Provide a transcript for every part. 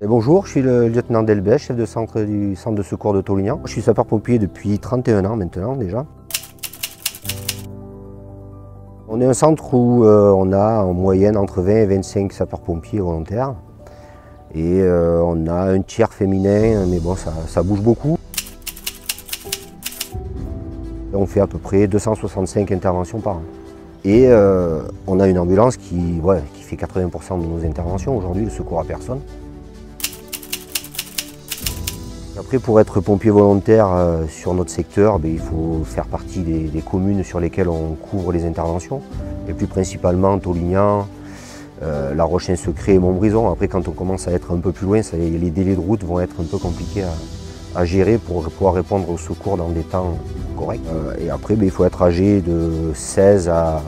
Et bonjour, je suis le lieutenant Delbès, chef de centre du centre de secours de Taulignan. Je suis sapeur-pompier depuis 31 ans maintenant déjà. On est un centre où on a en moyenne entre 20 et 25 sapeurs-pompiers volontaires. Et on a un tiers féminin, mais bon, ça bouge beaucoup. On fait à peu près 265 interventions par an. Et on a une ambulance qui fait 80% de nos interventions aujourd'hui, le secours à personne. Après, pour être pompier volontaire sur notre secteur, il faut faire partie des communes sur lesquelles on couvre les interventions. Et plus principalement Taulignan, La Roche-Saint-Secret et Montbrison. Après, quand on commence à être un peu plus loin, les délais de route vont être un peu compliqués à gérer pour pouvoir répondre au secours dans des temps corrects. Et après, il faut être âgé de 16 à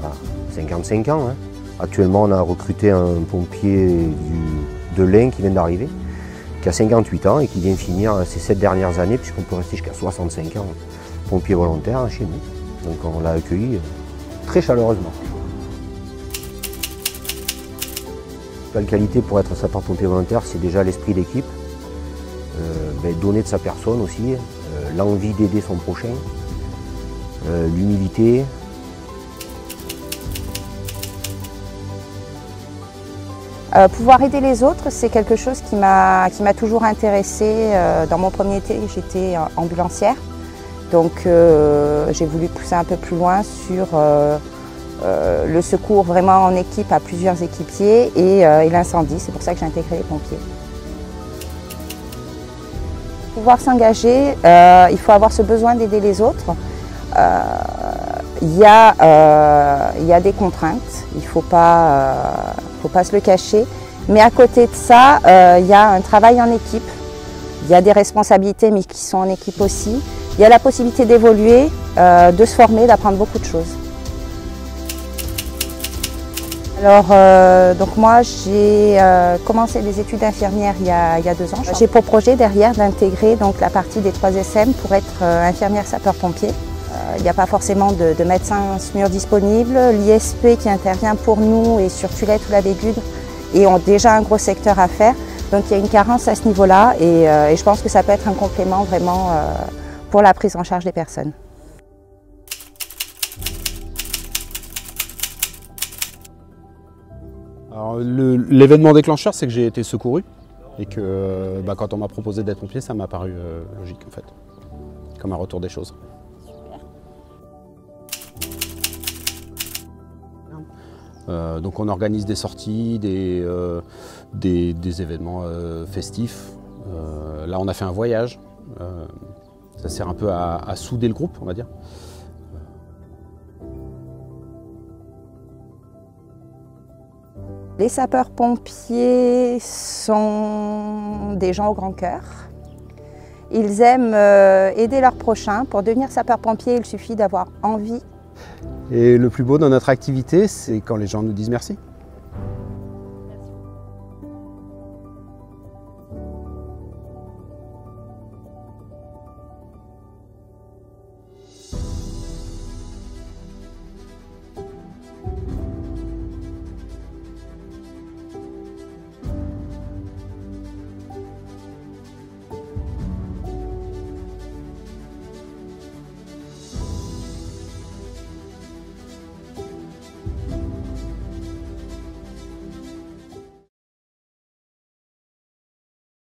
55 ans. Actuellement, on a recruté un pompier de l'Ain qui vient d'arriver, qui a 58 ans et qui vient finir ses 7 dernières années, puisqu'on peut rester jusqu'à 65 ans pompier volontaire chez nous. Donc on l'a accueilli très chaleureusement. La qualité pour être sapeur-pompier volontaire, c'est déjà l'esprit d'équipe, donner de sa personne aussi, l'envie d'aider son prochain, l'humilité. Pouvoir aider les autres, c'est quelque chose qui m'a toujours intéressée. Dans mon premier été, j'étais ambulancière, donc j'ai voulu pousser un peu plus loin sur le secours vraiment en équipe à plusieurs équipiers et l'incendie. C'est pour ça que j'ai intégré les pompiers. Pour pouvoir s'engager, il faut avoir ce besoin d'aider les autres. Il y a des contraintes, il ne faut pas se le cacher, mais à côté de ça, il y a un travail en équipe, il y a des responsabilités mais qui sont en équipe aussi, il y a la possibilité d'évoluer, de se former, d'apprendre beaucoup de choses. Alors, donc moi j'ai commencé les études d'infirmière il y a 2 ans. J'ai pour projet derrière d'intégrer la partie des 3 SM pour être infirmière sapeur-pompier. Il n'y a pas forcément de médecins SMUR disponibles. L'ISP qui intervient pour nous est sur Tulette ou la Bégude et ont déjà un gros secteur à faire. Donc il y a une carence à ce niveau-là et je pense que ça peut être un complément vraiment pour la prise en charge des personnes. L'événement déclencheur, c'est que j'ai été secouru et que quand on m'a proposé d'être pompier, ça m'a paru logique en fait, comme un retour des choses. Donc on organise des sorties, des événements festifs. Là on a fait un voyage, ça sert un peu à souder le groupe, on va dire. Les sapeurs-pompiers sont des gens au grand cœur. Ils aiment aider leurs prochains. Pour devenir sapeur-pompier, il suffit d'avoir envie. Et le plus beau dans notre activité, c'est quand les gens nous disent merci.